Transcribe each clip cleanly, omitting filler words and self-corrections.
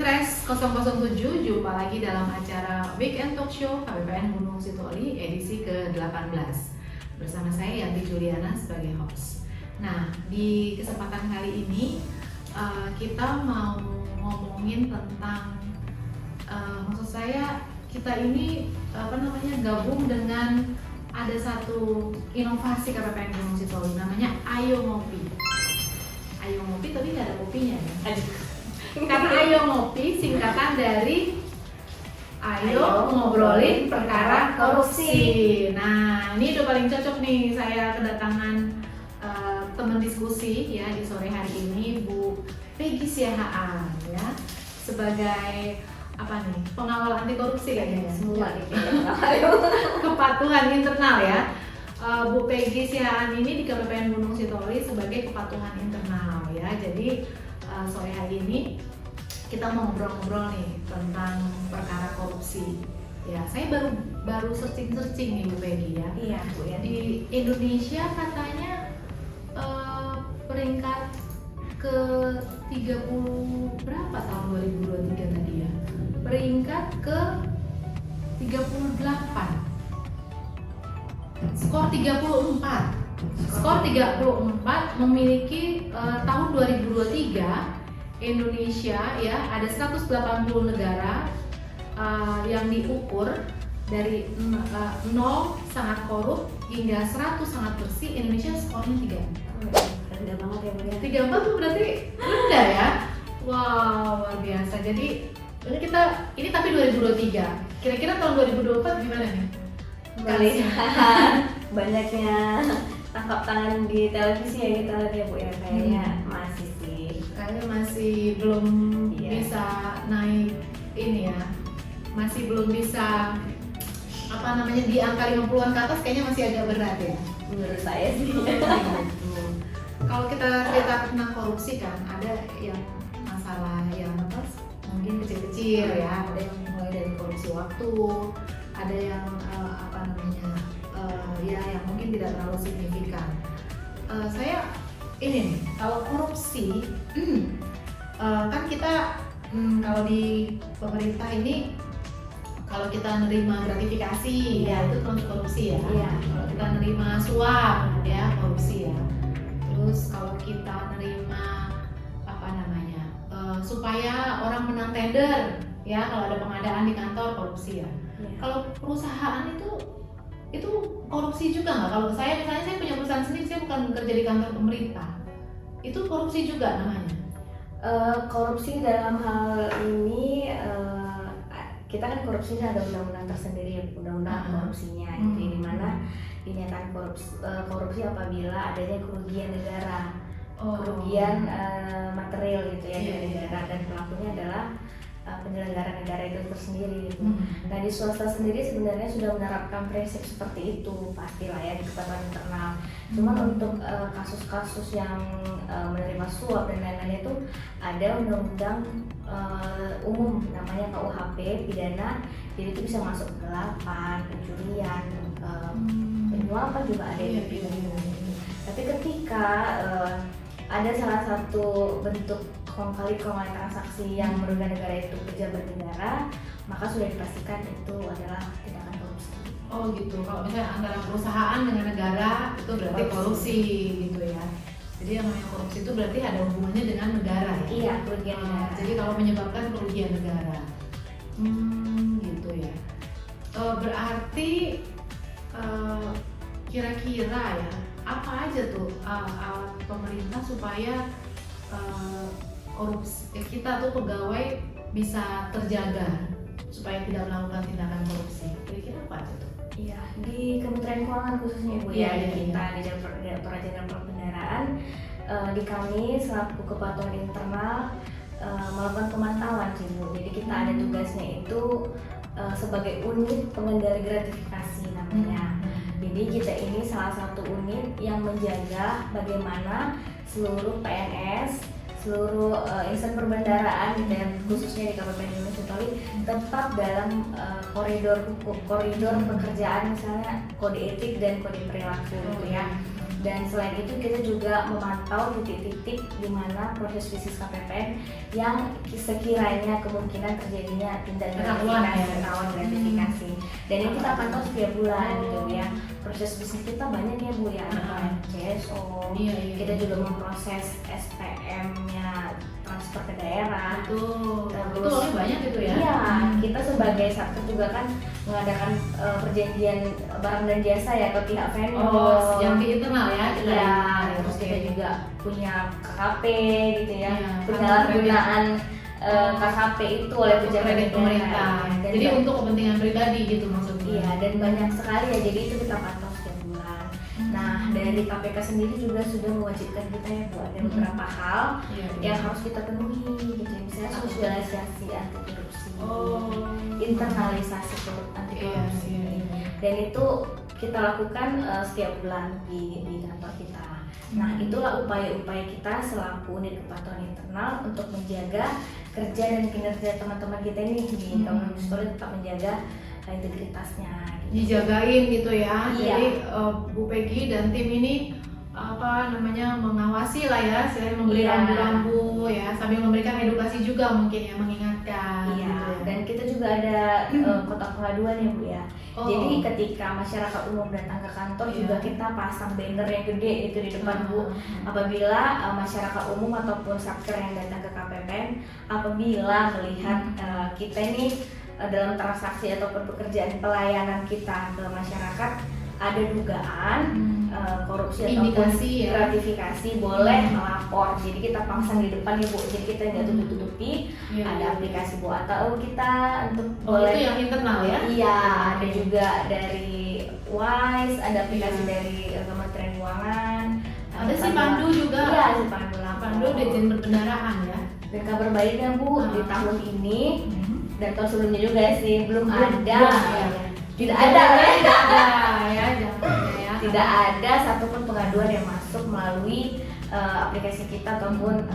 Pinterest 007, jumpa lagi dalam acara Weekend Talk Show KPPN Gunung Sitoli edisi ke-18 bersama saya Yanti Juliana sebagai host. Nah, di kesempatan kali ini kita mau ngomongin tentang maksud saya kita ini gabung dengan ada satu inovasi KPPN Gunung Sitoli namanya Ayo Ngopi. Ayo Ngopi tapi nggak ada kopinya ya. Karena Ayo Ngopi singkatan dari Ayo Ngobrolin Perkara Korupsi. Nah, ini udah paling cocok nih saya kedatangan teman diskusi ya di sore hari ini, Bu Peggy Siahaan ya, sebagai pengawal anti korupsi kayaknya semua nih. Kepatuhan internal ya. Bu Peggy Siahaan ini di KPPN Gunung Sitoli sebagai kepatuhan internal ya. Jadi sore hari ini kita mau ngobrol-ngobrol nih tentang perkara korupsi. Ya, saya baru searching nih Bu Peggy ya. Iya, Bu ya. Di Indonesia katanya peringkat ke 30 berapa tahun 2023 tadi ya? Peringkat ke 38. Skor 34. Skor 34 memiliki tahun 2023 Indonesia ya ada 180 negara yang diukur dari 0 sangat korup hingga 100 sangat bersih. Indonesia skornya 3. Rendah banget ya Bu ya. 34 tuh berarti rendah ya. Wow, luar biasa. Jadi ini tapi 2023. Kira-kira tahun 2024 gimana nih? Melihat banyaknya tangkap tangan di televisi ya kita lihat ya Bu ya, kayaknya masih sih. Kayaknya masih belum bisa naik ini ya. Masih belum bisa di angka 50-an ke atas kayaknya masih agak berat ya. Menurut saya sih. Kalau kita tentang korupsi kan ada yang masalah yang mungkin kecil-kecil ya, ada yang mulai dari korupsi waktu, ada yang yang mungkin tidak terlalu signifikan. Saya ini nih, kalau korupsi kan kita kalau di pemerintah ini kalau kita nerima gratifikasi ya itu termasuk korupsi ya. Kalau kita nerima suap ya korupsi ya. Terus kalau kita nerima supaya orang menang tender ya, kalau ada pengadaan di kantor korupsi ya. Kalau perusahaan itu korupsi juga nggak? Kalau saya misalnya saya punya perusahaan sendiri, saya bukan bekerja di kantor pemerintah, itu korupsi juga namanya? Korupsi dalam hal ini kita kan korupsi ada undang-undang tersendiri ya, undang-undang korupsinya jadi di mana dinyatakan korupsi apabila adanya kerugian negara, kerugian material gitu ya dari negara, dan pelakunya adalah penyelenggara negara itu tersendiri gitu. Nah di swasta sendiri sebenarnya sudah menerapkan prinsip seperti itu pastilah ya di kepatuhan internal. Cuman untuk kasus-kasus yang menerima suap dan lain-lain itu ada undang-undang umum namanya KUHP pidana, jadi itu bisa masuk kegelapan, pencurian, penyuapan juga ada gitu. Tapi ketika ada salah satu bentuk kong kali transaksi yang merugikan negara itu pejabat negara, maka sudah dipastikan itu adalah tindakan korupsi. Oh gitu. Kalau misalnya antara perusahaan dengan negara itu berarti korupsi gitu ya. Jadi yang namanya korupsi itu berarti ada hubungannya dengan negara ya? Iya, kerugian negara. Jadi kalau menyebabkan kerugian negara, gitu ya. Berarti kira-kira ya apa aja tuh alat pemerintah supaya korupsi kita tuh pegawai bisa terjaga supaya tidak melakukan tindakan korupsi? Kira-kira apa aja tuh? Iya, di Kementerian Keuangan khususnya Bu ya, kita di Direktorat Jenderal Pembenaran, di kami selaku kepatuhan internal melakukan pemantauan sih Bu. Jadi kita ada tugasnya itu sebagai unit pengendali gratifikasi namanya. Jadi kita ini salah satu unit yang menjaga bagaimana seluruh PNS, seluruh insan perbendaraan gitu ya, khususnya di Kabupaten Gunung Sitoli tetap dalam koridor hukum, koridor pekerjaan, misalnya kode etik dan kode perilaku gitu ya. Dan selain itu kita juga memantau titik-titik di mana proses bisnis KPPN yang sekiranya kemungkinan terjadinya tindak rawan gratifikasi. Dan ini kita pantau setiap bulan gitu ya. Proses bisnis kita banyak ya Bu ya, ada CSO, kita juga memproses SPM-nya transfer ke daerah. Terus banyak gitu ya. Iya, kita sebagai satker juga kan mengadakan perjanjian barang dan jasa ya ke pihak vendor. Yang di internal ya. Iya, terus kita juga punya KKP gitu ya, penyalahgunaan KKP itu oleh pejabat pemerintah. Jadi untuk kepentingan pribadi gitu maksudnya. Iya, dan banyak sekali ya, jadi itu kita pantau setiap bulan. Nah, dari KPK sendiri juga sudah mewajibkan kita ya Bu, ada beberapa hal yang harus kita penuhi gitu, misalnya sosialisasi anti korupsi, internalisasi anti korupsi, dan itu kita lakukan setiap bulan di kantor kita. Nah, itulah upaya-upaya kita selaku unit kepatuhan internal untuk menjaga kerja dan kinerja teman-teman kita ini di Kementerian Historis tetap menjaga integritasnya. Gitu. Dijagain gitu ya. Iya. Jadi Bu Peggy dan tim ini mengawasi lah ya, selain memberi rambu-rambu ya, sambil memberikan edukasi juga mungkin ya, mengingatkan. Iya. Gitu. Dan kita juga ada kotak pengaduan ya Bu ya. Jadi ketika masyarakat umum datang ke kantor juga kita pasang banner yang gede itu di depan Bu. Apabila masyarakat umum ataupun satker yang datang ke KPPN apabila melihat kita ini dalam transaksi ataupun pekerjaan pelayanan kita ke masyarakat ada dugaan korupsi ataupun gratifikasi boleh melapor. Jadi kita pasang di depan ya Bu. Jadi kita nggak tutup-tutupi. Ada aplikasi Bu atau kita untuk boleh. Itu yang internal ya? Iya. Ada juga dari WISE, ada aplikasi dari Kementerian Keuangan. Ada si Pandu juga. Iya, si Pandu lapor. Pandu Dirjen Perbendaharaan ya. Dan kabar baiknya Bu di tahun ini dan tahun sebelumnya juga sih belum ada. Tidak ada ya. Tidak ada satupun pengaduan yang masuk melalui aplikasi kita ataupun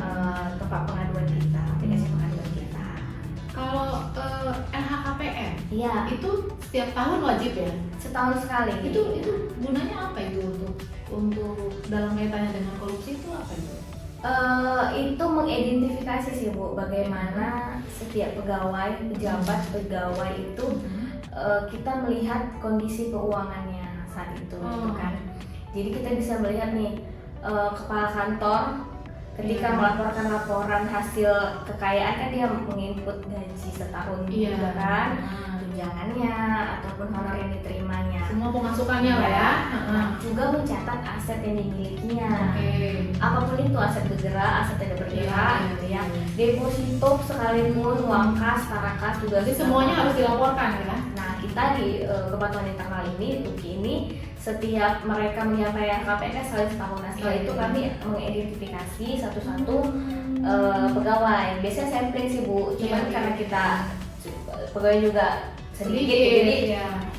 tempat pengaduan kita, aplikasi pengaduan kita. Kalau LHKPN, itu setiap tahun wajib ya? Setahun sekali. Itu gunanya apa itu untuk dalam kaitannya dengan korupsi itu apa itu? Itu mengidentifikasi sih Bu, bagaimana setiap pegawai, pejabat pegawai itu kita melihat kondisi keuangannya saat itu, gitu kan. Jadi kita bisa melihat nih kepala kantor ketika melaporkan laporan hasil kekayaan kan dia menginput gaji setahun, gitu kan, tunjangannya ataupun honor yang diterimanya, semua pemasukannya lah ya. Juga mencatat aset yang dimilikinya. Apapun itu, aset bergerak, aset tidak bergerak, gitu ya. Deposito sekalipun, uang kas, tarakas juga. Jadi semuanya harus dilaporkan ya. Nah, kita di kepatuhan internal ini, Tuki ini, setiap mereka menyampaikan KPK sekali setahun. Nah, setelah itu kami mengidentifikasi satu-satu pegawai. Biasanya sampling sih Bu, cuman karena kita pegawai juga sedikit, jadi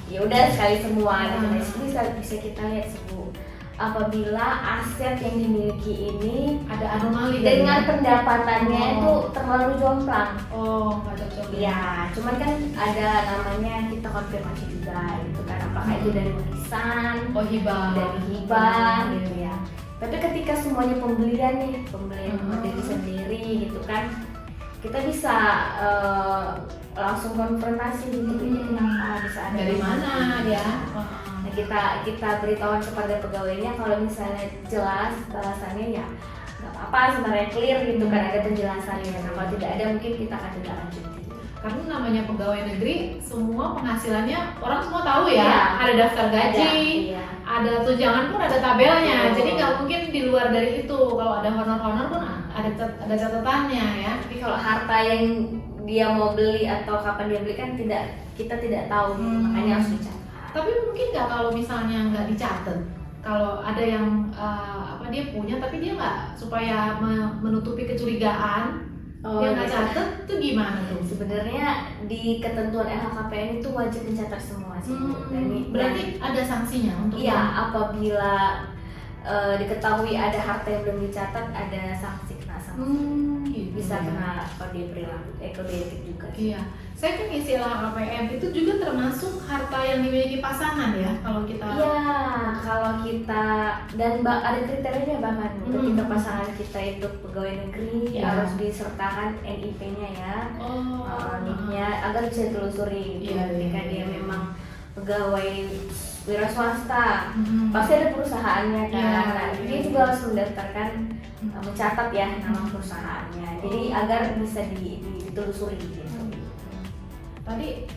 ya udah sekali semua. Nah, bisa kita lihat sih Bu, apabila aset yang dimiliki ini ada anomali dengan pendapatannya itu terlalu jomplang. Nggak cocok. Ya, cuman kan ada namanya kita konfirmasi juga gitu kan, apakah itu dari warisan, dari hibah gitu ya. Tapi ketika semuanya pembelian diri sendiri gitu kan, kita bisa langsung konfrontasi gitu, ini kenapa bisa ada dari mana ya. Nah, kita beritahuan kepada pegawainya kalau misalnya jelas balasannya ya nggak apa-apa, sebenarnya clear gitu kan, ada penjelasannya. Nah, kalau tidak ada mungkin kita akan tidak lanjuti. Karena namanya pegawai negeri, semua penghasilannya orang semua tahu ya. Ada daftar gaji, ada tunjangan pun ada tabelnya. Jadi nggak mungkin di luar dari itu. Kalau ada honor-honor pun ada catatannya ya. Tapi kalau harta yang dia mau beli atau kapan dia beli kan kita tidak tahu, makanya harus dicatat. Tapi mungkin nggak kalau misalnya nggak dicatat, kalau ada yang dia punya tapi dia nggak, supaya menutupi kecurigaan, dia nggak catat, itu gimana tuh? Sebenarnya di ketentuan LHKPN itu wajib mencatat semua sih. Berarti ada sanksinya untuk? Iya, apabila diketahui ada harta yang belum dicatat, ada sanksi, kena sanksi. bisa Iya. kena kode perilaku, kode etik juga. Iya, saya kan istilah APM itu juga termasuk harta yang dimiliki pasangan ya kalau kita. Iya, kalau kita dan ada kriterianya bahkan ketika pasangan kita itu pegawai negeri Iya. harus disertakan NIP-nya ya, NIP-nya agar bisa ditelusuri gitu. Iya, Ketika iya, dia iya. memang pegawai wira swasta, Mhm. pasti ada perusahaannya kan. Iya, Nah, iya. dia juga harus mendaftarkan, mencatat ya nama perusahaannya. Jadi agar bisa ditelusuri gitu. Tadi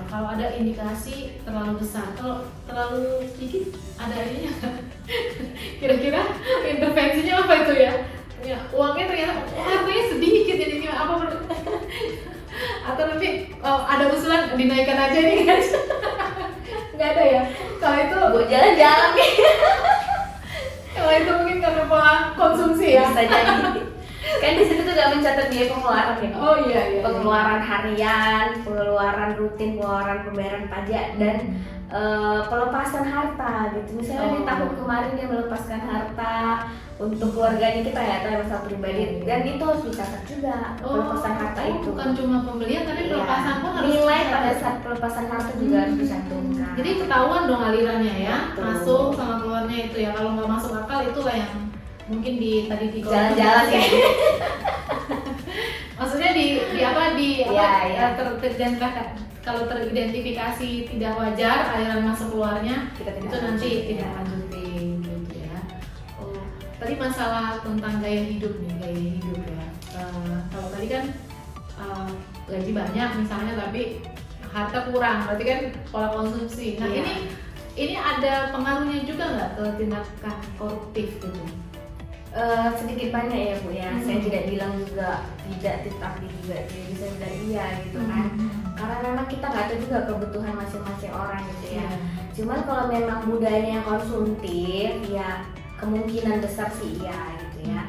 kalau ada indikasi terlalu besar, kalau terlalu sedikit ada ininya nggak? Kira-kira intervensinya apa itu ya? Ya, uangnya ternyata harganya sedikit jadi gimana apa atau nanti ada usulan dinaikkan aja nih guys. Nggak ada ya? Kalau itu Gue jalan-jalan nih. kalau itu mungkin karena pola konsumsi ya. Bisa jadi. Kan di situ tuh gak mencatat biaya pengeluaran ya. Oh iya iya. Pengeluaran harian, pengeluaran rutin, pengeluaran pembayaran pajak dan pelepasan harta gitu. Misalnya di tahun kemarin dia melepaskan harta untuk keluarganya kita ya, atau masalah pribadi, dan itu harus dicatat juga pelepasan harta itu. Bukan cuma pembelian tapi Iya. pelepasan pun harus Nilai dicatat. pada saat pelepasan harta juga harus dicantumkan. Jadi ketahuan dong alirannya ya, Betul. masuk sama keluarnya itu ya. Kalau nggak masuk akal itulah yang mungkin jalan-jalan ya. Maksudnya di apa Iya, iya. kalau teridentifikasi tidak wajar aliran masuk keluarnya Kita tidak itu nanti lanjut, tidak ya. lanjutin gitu ya. Oh, tadi masalah tentang gaya hidup nih, gaya hidup ya. Kalau tadi kan gaji banyak misalnya tapi harta kurang, berarti kan pola konsumsi. Nah Iya. ini ada pengaruhnya juga nggak ke tindakan koruptif gitu? Sedikit banyak ya Bu ya. Saya tidak bilang juga tidak, tetapi juga tidak bisa bilang iya gitu kan. Karena memang kita nggak tahu juga kebutuhan masing-masing orang gitu ya. Cuman kalau memang budayanya konsumtif ya kemungkinan besar sih iya gitu ya.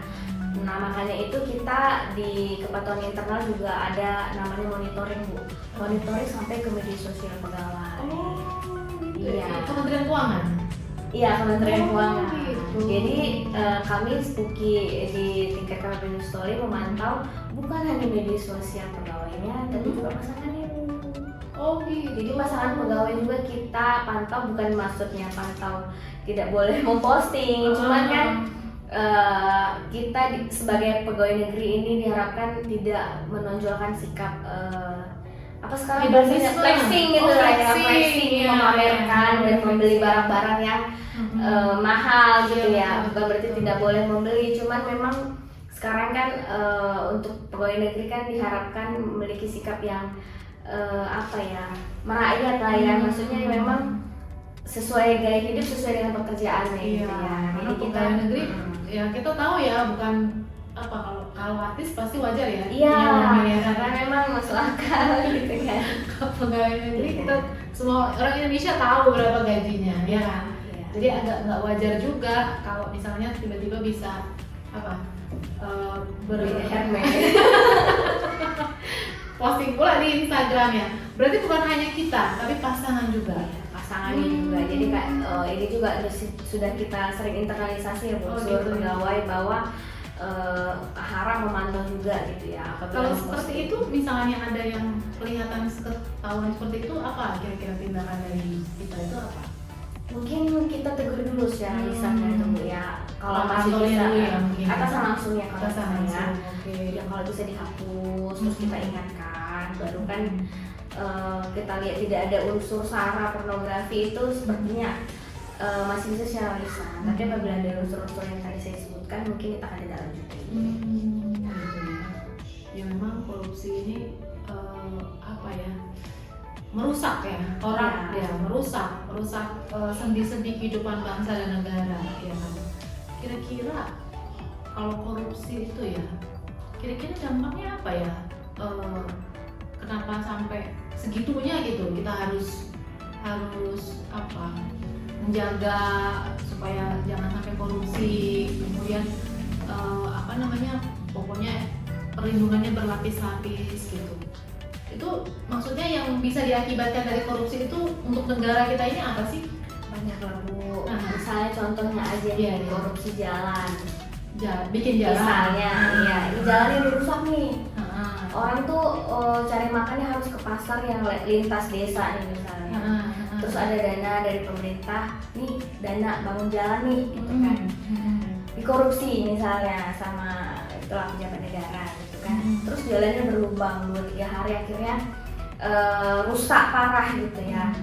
Nah makanya itu kita di kepatuhan internal juga ada namanya monitoring Bu. Monitoring sampai ke media sosial pegawai. Gitu. Iya. Kementerian Keuangan. Iya, Kementerian Keuangan. gitu. Jadi kami Stuki di tingkat Kabupaten Story memantau bukan hanya media sosial pegawainya, tapi juga pasangannya. Oh gitu. Jadi pasangan pegawai juga kita pantau, bukan maksudnya pantau tidak boleh memposting, cuman kan kita sebagai pegawai negeri ini diharapkan tidak menonjolkan sikap apa sekarang bahasanya Hedonisme. flexing gitu lah ya, flexing, ya, memamerkan ya, dan ya, membeli flexing. barang-barang yang mahal gitu Iya, ya. betul, Bukan berarti betul. tidak boleh membeli, cuman memang sekarang kan untuk pegawai negeri kan diharapkan memiliki sikap yang apa ya, merakyat lah ya, maksudnya memang sesuai gaya hidup sesuai dengan pekerjaannya gitu ya. Karena Jadi kita pegawai negeri ya kita tahu ya bukan apa kalau artis pasti wajar ya. iya, punya miliaran. karena memang masuk akal gitu kan. Kalau pegawai negeri kita semua orang Indonesia tahu berapa gajinya ya kan. Iya. Jadi agak nggak wajar juga kalau misalnya tiba-tiba bisa apa Hermes. posting pula di Instagram ya. Berarti bukan hanya kita tapi pasangan juga. Pasangannya juga. Jadi kak ini juga sudah kita sering internalisasi ya Bu, Oh, seluruh gitu. pegawai bahwa harap memantau juga gitu ya. Apabila Kalau memposting. seperti itu misalnya ada yang kelihatan ketahuan seperti itu apa kira-kira tindakan dari kita itu apa? Mungkin kita tegur dulu secara lisan ya Bu ya. Kalau Oh, masih kantornya bisa dulu ya, mungkin. atasan langsung ya kalau Atasan misalnya. langsung, oke. Ya kalau bisa dihapus terus kita ingatkan, baru kan kita lihat tidak ada unsur sara pornografi itu sepertinya masih bisa secara lisan. Tapi apabila ada unsur-unsur yang tadi saya sebutkan mungkin kita akan tidak lanjutin. Gitu ya. Ya memang korupsi ini apa ya? Merusak ya orang Ya. ya merusak sendi-sendi kehidupan bangsa dan negara ya kan. Kira-kira kalau korupsi itu ya kira-kira dampaknya apa ya? Kenapa sampai segitunya gitu kita harus apa menjaga supaya jangan sampai korupsi, kemudian apa namanya pokoknya perlindungannya berlapis-lapis gitu. Itu maksudnya yang bisa diakibatkan dari korupsi itu untuk negara kita ini apa sih? Banyak lah Bu. Nah. Misalnya contohnya aja Iya, nih iya. korupsi jalan. bikin jalan. Misalnya, ya ini jalannya dirusak nih. Heeh. Orang tuh cari makannya harus ke pasar yang lintas desa nih misalnya. Heeh. Terus ada dana dari pemerintah, nih dana bangun jalan nih, gitu kan. Dikorupsi misalnya sama itulah pejabat negara, gitu kan. Terus jalannya berlubang 2-3 hari akhirnya rusak parah gitu ya.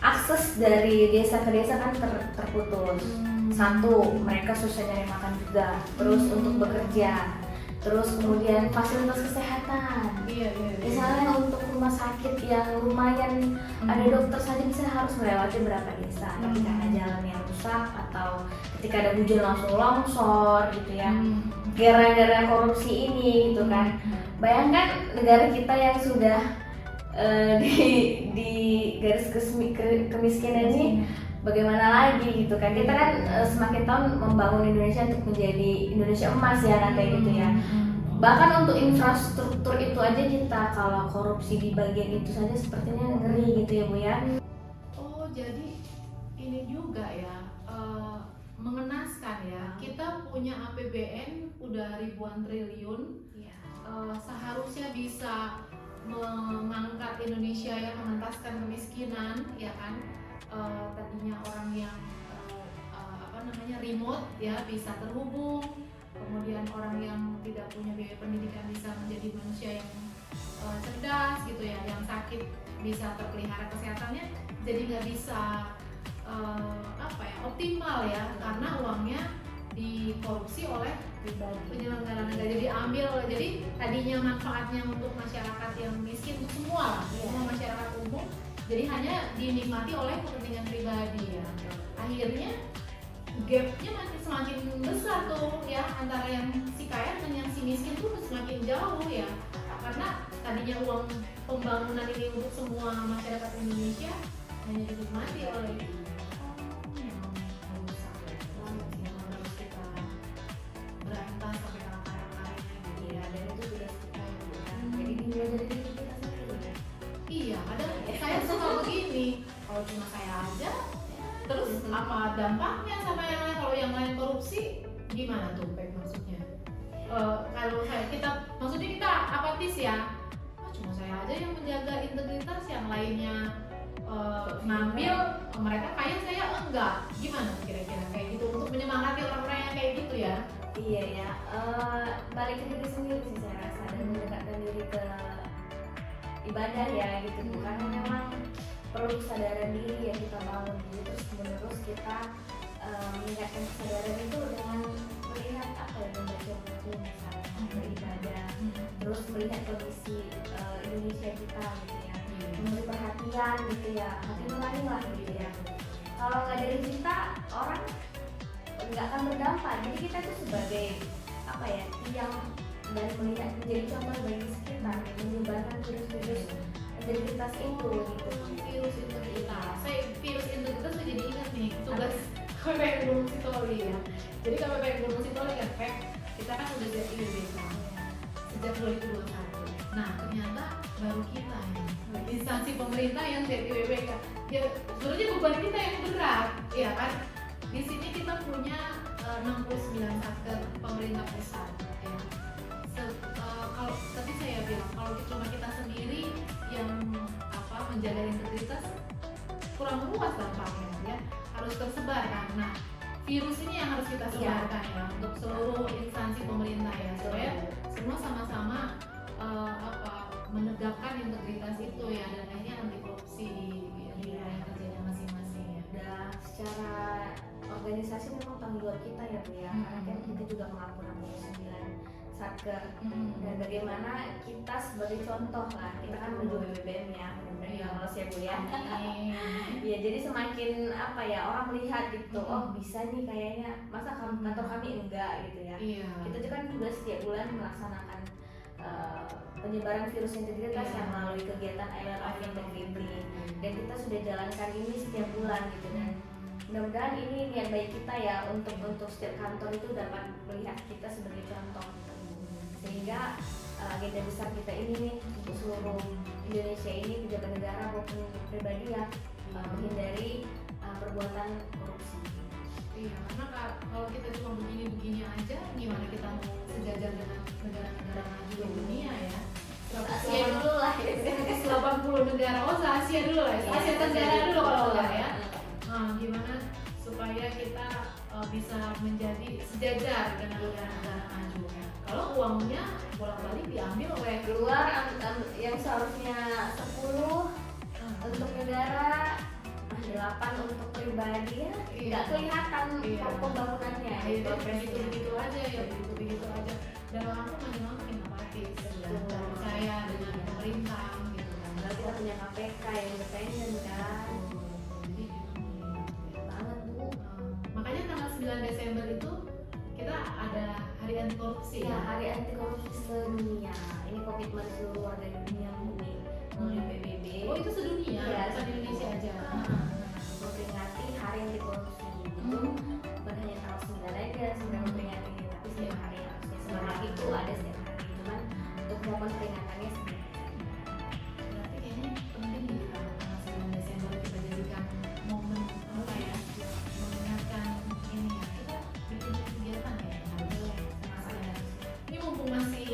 Akses dari desa ke desa kan terputus. Satu, mereka susah nyari makan juga. Terus untuk bekerja. Terus kemudian fasilitas kesehatan. Iya. Misalnya untuk rumah sakit yang lumayan ada dokter saja bisa harus melewati berapa desa. Tapi karena jalan yang rusak atau ketika ada hujan langsung longsor gitu ya. Gara-gara korupsi ini gitu kan. Bayangkan negara kita yang sudah di garis kemiskinan ini bagaimana lagi gitu kan. Kita kan semakin tahun membangun Indonesia untuk menjadi Indonesia emas ya kan, kayak gitu ya. Bahkan untuk infrastruktur itu aja kita kalau korupsi di bagian itu saja sepertinya ngeri gitu ya Bu ya. Oh, jadi ini juga ya, mengenaskan ya. Kita punya APBN udah ribuan triliun, seharusnya bisa mengangkat Indonesia yang mengentaskan kemiskinan, ya kan? Tadinya orang yang remote ya bisa terhubung, kemudian orang yang tidak punya biaya pendidikan bisa menjadi manusia yang cerdas gitu ya, yang sakit bisa terpelihara kesehatannya, jadi nggak bisa optimal ya, karena uangnya dikorupsi oleh penyelenggara negara, jadi diambil. Jadi tadinya manfaatnya untuk masyarakat yang miskin, untuk semua semua masyarakat umum, jadi hanya dinikmati oleh kepentingan pribadi ya. Akhirnya gapnya semakin besar tuh ya, antara yang si kaya dengan yang si miskin tuh semakin jauh ya, karena tadinya uang pembangunan ini untuk semua masyarakat Indonesia hanya dinikmati oleh berantas sampai akar-akarnya gitu ya. Dan itu sudah Jadi dimulai dari diri kita sendiri ya. Iya, kadang saya suka begini, kalau cuma saya aja, terus apa dampaknya sama yang lain? Kalau yang lain korupsi, gimana tuh Pek maksudnya? Kalau kita maksudnya kita apatis ya, cuma saya aja yang menjaga integritas, yang lainnya ngambil, mereka kaya saya enggak. Gimana kira-kira kayak gitu untuk menyemangati orang-orang yang kayak gitu ya? Iya ya, balik ke diri sendiri sih saya rasa, dan mendekatkan diri ke ibadah ya gitu. Karena memang perlu kesadaran diri yang kita bangun, jadi terus menerus kita meningkatkan kesadaran itu dengan melihat apa ya, membaca buku misalnya, beribadah, terus melihat kondisi Indonesia kita gitu ya, memberi perhatian gitu ya, hati nurani lah gitu ya. Kalau nggak dari kita, orang nggak akan berdampak. Jadi kita itu sebagai apa ya, yang dan melihat menjadi contoh bagi sekitar, menyebarkan virus-virus integritas itu gitu. Virus integritas. Virus integritas saya jadi ingat nih tugas KPPN Gunung Sitoli ya. Jadi KPPN Gunung Sitoli kan kita kan udah jadi IWBK sejak 2021. Nah ternyata baru kita ya, instansi pemerintah yang jadi IWBK. Ya sebenarnya beban kita yang berat, ya kan. Di sini kita punya 69 satker pemerintah pusat ya. Kalau tadi saya bilang kalau cuma kita sendiri yang menjaga integritas kurang luas dampaknya ya, harus tersebar kan. Nah virus ini yang harus kita sebarkan ya untuk seluruh instansi pemerintah ya, supaya semua sama-sama menegakkan integritas itu ya, dan akhirnya anti korupsi di kerjanya masing-masing ya. Dan secara organisasi memang tanggung jawab kita ya Bu ya, karena kan kita juga mengampuni 9 satker, dan bagaimana kita sebagai contoh lah, kita kan menuju BBM ya, mudah-mudahan lolos ya Bu ya. Ya jadi semakin apa ya, orang melihat gitu, oh bisa nih kayaknya, masa kantor kami enggak gitu ya. Kita juga kan juga setiap bulan melaksanakan penyebaran virus integritas yang melalui kegiatan Island of Integrity, dan kita sudah jalankan ini setiap bulan gitu, dan mudah-mudahan ini niat baik kita ya untuk setiap kantor itu dapat melihat kita sebagai contoh gitu. Sehingga agenda besar kita ini nih untuk seluruh Indonesia ini, pejabat negara maupun pribadi ya, menghindari perbuatan korupsi. Iya, karena kalau kita cuma begini-begini aja, gimana kita mau sejajar dengan negara-negara maju di dunia ya? Asia dulu lah ya. 180 negara, oh se-Asia dulu lah, Asia Tenggara dulu kalau enggak ya. Nah, gimana supaya kita bisa menjadi sejajar dengan negara-negara maju ya? Kalau uangnya bolak-balik diambil oleh Keluar yang seharusnya 10 untuk negara, 8 untuk pribadi ya, nggak kelihatan pembangunannya. Itu begitu aja ya, begitu aja. Dan orang tuh makin apatis, percaya dengan pemerintah gitu kan. Kalau kita punya KPK yang independen kan. Jadi Banget Bu. makanya tanggal 9 Desember itu kita ada hari anti korupsi Ya, hari anti korupsi sedunia. Ini komitmen seluruh warga dunia nih melalui PBB. Oh itu sedunia, Ya, bukan di Indonesia aja. Memperingati hari anti korupsi itu bukan hanya tanggal 9 aja sebenarnya memperingati, tapi setiap hari harusnya semangat itu ada setiap hari. Cuman untuk momen peringatannya sendiri. Berarti kayaknya penting nih kalau tanggal 9 Desember kita jadikan momen apa ya, mengingatkan ini ya, kita bikin kegiatan ya, boleh sama-sama. Ini mumpung masih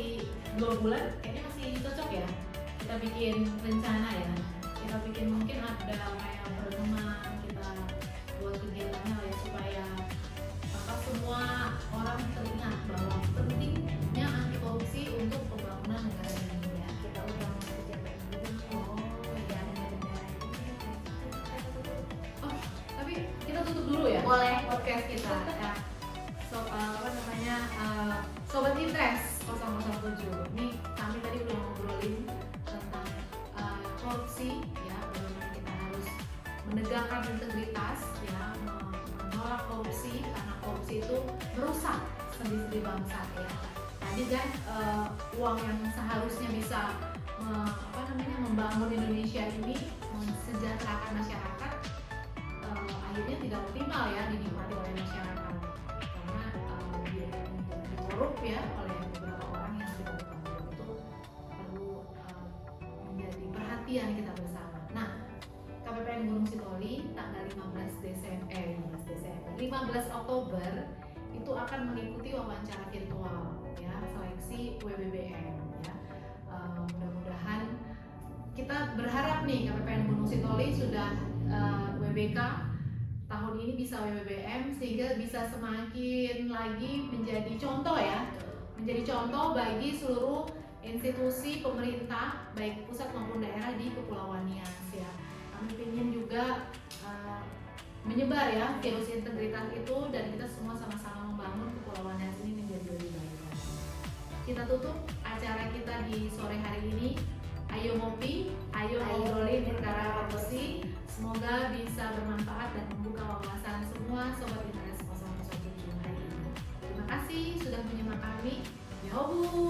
2 bulan, kayaknya masih cocok ya. Kita bikin rencana ya, kita bikin mungkin ada kayak berenang, kita buat kegiatannya lah ya, supaya semua orang teringat bahwa pentingnya anti korupsi untuk pembangunan negara dan dunia. Kita undang pejabat gubernur. Oh iya. Negara Oh, tapi kita tutup dulu ya. Boleh. Podcast kita. Ya. Apa namanya? Sobat Interest 007. Nih kami tadi udah ngobrolin tentang korupsi ya, bagaimana kita harus menegakkan integritas ya, menolak korupsi karena korupsi itu merusak sendi-sendi bangsa ya. Tadi kan uang yang seharusnya bisa membangun Indonesia ini, mensejahterakan masyarakat, akhirnya tidak optimal ya dinikmati oleh masyarakat karena dia dikorup ya oleh beberapa orang yang tidak bertanggung jawab. Itu perlu menjadi perhatian kita bersama. Nah, KPPN Gunung Sitoli tanggal 15 Oktober itu akan mengikuti wawancara virtual ya, seleksi WBBM ya. Mudah-mudahan kita berharap nih KPPN Gunung Sitoli sudah WBK tahun ini bisa WBBM sehingga bisa semakin lagi menjadi contoh ya, menjadi contoh bagi seluruh institusi pemerintah baik pusat maupun daerah di Kepulauan Nias ya. Kami ingin juga menyebar ya virus integritas itu dan kita semua sama-sama membangun Kepulauan Nias ini menjadi lebih baik lagi. Kita tutup acara kita di sore hari ini. Ayo ngopi, ayo ngobrolin perkara korupsi. Semoga bisa bermanfaat dan membuka wawasan semua Sobat Interest 007 hari ini. Terima kasih sudah menyimak kami. Yobu.